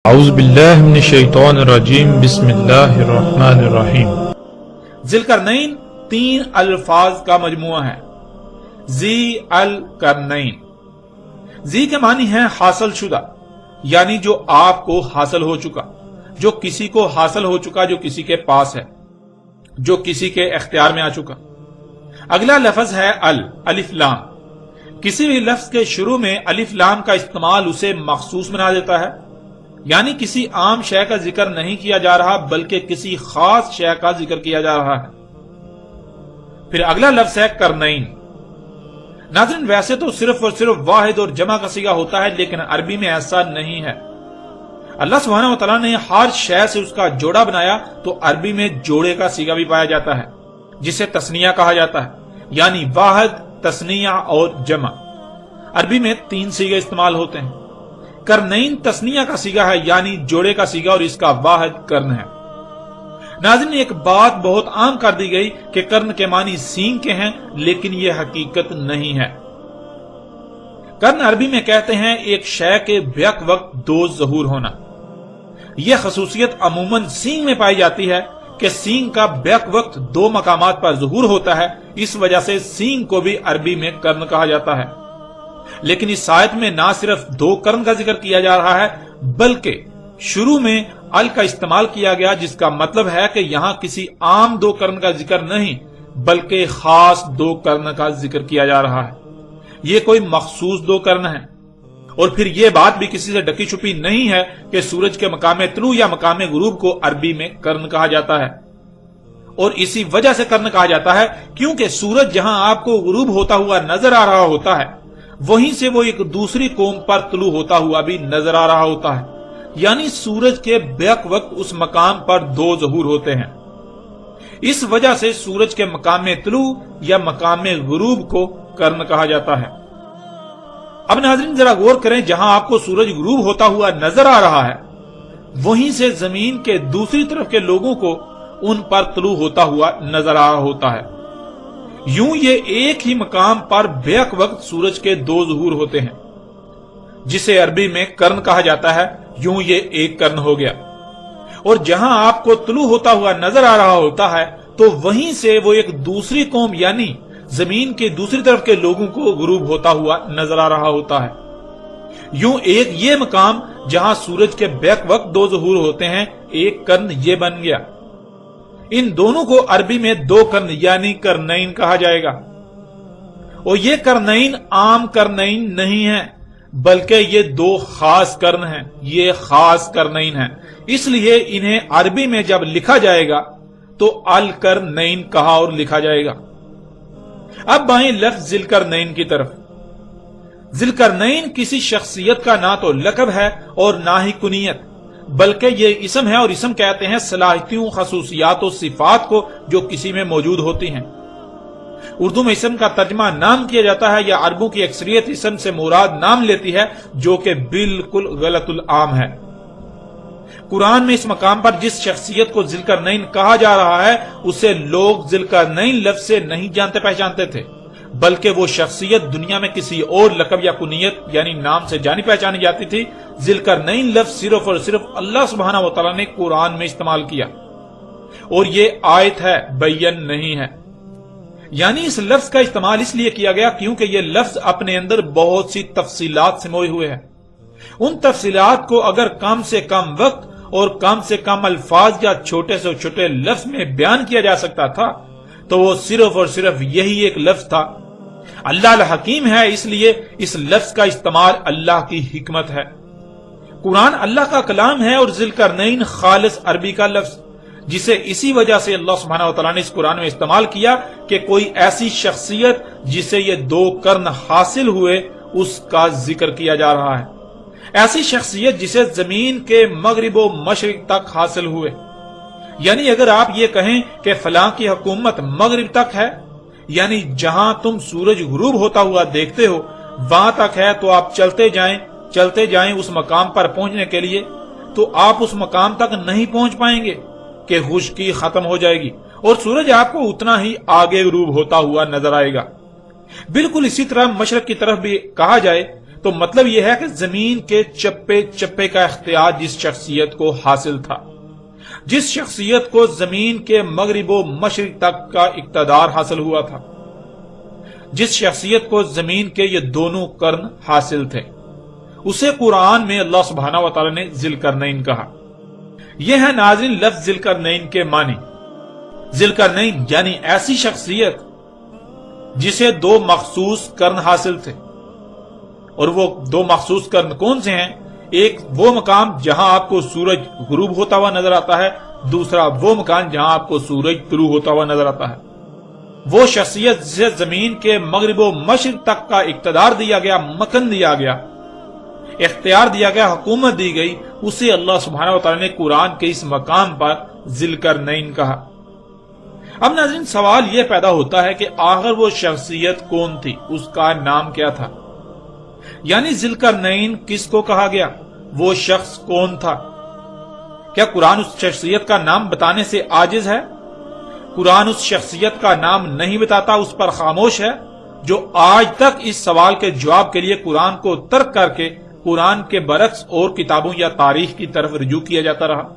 اعوذ باللہ من الشیطان الرجیم بسم اللہ الرحمن الرحیم۔ ذوالقرنین تین الفاظ کا مجموعہ ہے۔ ذی القرنین، ذی کے معنی ہے حاصل شدہ، یعنی جو آپ کو حاصل ہو چکا، جو کسی کو حاصل ہو چکا، جو کسی کے پاس ہے، جو کسی کے اختیار میں آ چکا۔ اگلا لفظ ہے الف لام۔ کسی بھی لفظ کے شروع میں الف لام کا استعمال اسے مخصوص بنا دیتا ہے، یعنی کسی عام شے کا ذکر نہیں کیا جا رہا بلکہ کسی خاص شے کا ذکر کیا جا رہا ہے۔ پھر اگلا لفظ ہے قرنین۔ ناظرین، ویسے تو صرف اور صرف واحد اور جمع کا صیغہ ہوتا ہے، لیکن عربی میں ایسا نہیں ہے۔ اللہ سبحانہ وتعالیٰ نے ہر شے سے اس کا جوڑا بنایا تو عربی میں جوڑے کا صیغہ بھی پایا جاتا ہے، جسے تثنیہ کہا جاتا ہے، یعنی واحد، تثنیہ اور جمع۔ عربی میں تین صیغے استعمال ہوتے ہیں۔ قرنین تثنیہ کا صیغہ ہے، یعنی جوڑے کا صیغہ، اور اس کا واحد قرن ہے۔ ناظرین، ایک بات بہت عام کر دی گئی کہ قرن کے معنی سینگ کے ہیں، لیکن یہ حقیقت نہیں ہے۔ قرن عربی میں کہتے ہیں ایک شے کے بیک وقت دو ظہور ہونا۔ یہ خصوصیت عموماً سینگ میں پائی جاتی ہے کہ سینگ کا بیک وقت دو مقامات پر ظہور ہوتا ہے، اس وجہ سے سینگ کو بھی عربی میں قرن کہا جاتا ہے۔ لیکن اس آیت میں نہ صرف دو قرن کا ذکر کیا جا رہا ہے، بلکہ شروع میں ال کا استعمال کیا گیا، جس کا مطلب ہے کہ یہاں کسی عام دو قرن کا ذکر نہیں بلکہ خاص دو قرن کا ذکر کیا جا رہا ہے۔ یہ کوئی مخصوص دو قرن ہے۔ اور پھر یہ بات بھی کسی سے ڈکی چھپی نہیں ہے کہ سورج کے مقام طلوع یا مقام غروب کو عربی میں قرن کہا جاتا ہے، اور اسی وجہ سے قرن کہا جاتا ہے کیونکہ سورج جہاں آپ کو غروب ہوتا ہوا نظر آ رہا ہوتا ہے، وہیں سے وہ ایک دوسری قوم پر طلوع ہوتا ہوا بھی نظر آ رہا ہوتا ہے، یعنی سورج کے بیک وقت اس مقام پر دو ظہور ہوتے ہیں۔ اس وجہ سے سورج کے مقام طلوع یا مقام غروب کو قرن کہا جاتا ہے۔ اب ناظرین ذرا غور کریں، جہاں آپ کو سورج غروب ہوتا ہوا نظر آ رہا ہے، وہیں سے زمین کے دوسری طرف کے لوگوں کو ان پر طلوع ہوتا ہوا نظر آ رہا ہوتا ہے۔ یوں یہ ایک ہی مقام پر بیک وقت سورج کے دو ظہور ہوتے ہیں، جسے عربی میں قرن کہا جاتا ہے۔ یوں یہ ایک قرن ہو گیا، اور جہاں آپ کو طلوع ہوتا ہوا نظر آ رہا ہوتا ہے تو وہیں سے وہ ایک دوسری قوم یعنی زمین کے دوسری طرف کے لوگوں کو غروب ہوتا ہوا نظر آ رہا ہوتا ہے۔ یوں ایک یہ مقام جہاں سورج کے بیک وقت دو ظہور ہوتے ہیں، ایک قرن یہ بن گیا۔ ان دونوں کو عربی میں دو قرن یعنی قرنین کہا جائے گا، اور یہ قرنین عام قرنین نہیں ہیں بلکہ یہ دو خاص قرن ہیں، یہ خاص قرنین ہیں۔ اس لیے انہیں عربی میں جب لکھا جائے گا تو القرنین کہا اور لکھا جائے گا۔ اب آئیں لفظ ذوالقرنین کی طرف۔ ذوالقرنین کسی شخصیت کا نہ تو لقب ہے اور نہ ہی کنیت، بلکہ یہ اسم ہے، اور اسم کہتے ہیں صلاحیتوں، خصوصیات و صفات کو جو کسی میں موجود ہوتی ہیں۔ اردو میں اسم کا ترجمہ نام کیا جاتا ہے، یا عربوں کی اکثریت اسم سے مراد نام لیتی ہے، جو کہ بالکل غلط العام ہے۔ قرآن میں اس مقام پر جس شخصیت کو ذوالقرنین کہا جا رہا ہے، اسے لوگ ذوالقرنین لفظ سے نہیں جانتے پہچانتے تھے، بلکہ وہ شخصیت دنیا میں کسی اور لقب یا کنیت یعنی نام سے جانی پہچانی جاتی تھی۔ ذوالقرنین لفظ صرف اور صرف اللہ سبحانہ وتعالیٰ نے قرآن میں استعمال کیا، اور یہ آیت ہے، بیان نہیں ہے۔ یعنی اس لفظ کا استعمال اس لیے کیا گیا کیونکہ یہ لفظ اپنے اندر بہت سی تفصیلات سے موئے ہوئے ہیں۔ ان تفصیلات کو اگر کم سے کم وقت اور کم سے کم الفاظ یا چھوٹے سے چھوٹے لفظ میں بیان کیا جا سکتا تھا تو وہ صرف اور صرف یہی ایک لفظ تھا۔ اللہ الحکیم ہے، اس لیے اس لفظ کا استعمال اللہ کی حکمت ہے۔ قرآن اللہ کا کلام ہے، اور ذوالقرنین خالص عربی کا لفظ، جسے اسی وجہ سے اللہ سبحانہ وتعالیٰ نے اس قرآن میں استعمال کیا کہ کوئی ایسی شخصیت جسے یہ دو قرن حاصل ہوئے اس کا ذکر کیا جا رہا ہے، ایسی شخصیت جسے زمین کے مغرب و مشرق تک حاصل ہوئے۔ یعنی اگر آپ یہ کہیں کہ فلاں کی حکومت مغرب تک ہے، یعنی جہاں تم سورج غروب ہوتا ہوا دیکھتے ہو وہاں تک ہے، تو آپ چلتے جائیں اس مقام پر پہنچنے کے لیے، تو آپ اس مقام تک نہیں پہنچ پائیں گے کہ خشکی ختم ہو جائے گی، اور سورج آپ کو اتنا ہی آگے غروب ہوتا ہوا نظر آئے گا۔ بالکل اسی طرح مشرق کی طرف بھی کہا جائے تو مطلب یہ ہے کہ زمین کے چپے چپے کا اختیار جس شخصیت کو حاصل تھا، جس شخصیت کو زمین کے مغرب و مشرق تک کا اقتدار حاصل ہوا تھا، جس شخصیت کو زمین کے یہ دونوں قرن حاصل تھے، اسے قرآن میں اللہ سبحانہ و تعالی نے ذی القرنین کہا۔ یہ ہے ناظرین لفظ ذی القرنین کے معنی۔ ذی القرنین یعنی ایسی شخصیت جسے دو مخصوص قرن حاصل تھے، اور وہ دو مخصوص قرن کون سے ہیں؟ ایک وہ مقام جہاں آپ کو سورج غروب ہوتا ہوا نظر آتا ہے، دوسرا وہ مکان جہاں آپ کو سورج طلوع ہوتا ہوا نظر آتا ہے۔ وہ شخصیت جسے زمین کے مغرب و مشرق تک کا اقتدار دیا گیا، مکن دیا گیا، اختیار دیا گیا، حکومت دی گئی، اسے اللہ سبحانہ و تعالی نے قرآن کے اس مقام پر ذی القرنین کہا۔ اب ناظرین سوال یہ پیدا ہوتا ہے کہ آخر وہ شخصیت کون تھی، اس کا نام کیا تھا؟ یعنی ذی القرنین کس کو کہا گیا؟ وہ شخص کون تھا؟ کیا قرآن اس شخصیت کا نام بتانے سے عاجز ہے؟ قرآن اس شخصیت کا نام نہیں بتاتا، اس پر خاموش ہے، جو آج تک اس سوال کے جواب کے لیے قرآن کو ترک کر کے قرآن کے برعکس اور کتابوں یا تاریخ کی طرف رجوع کیا جاتا رہا؟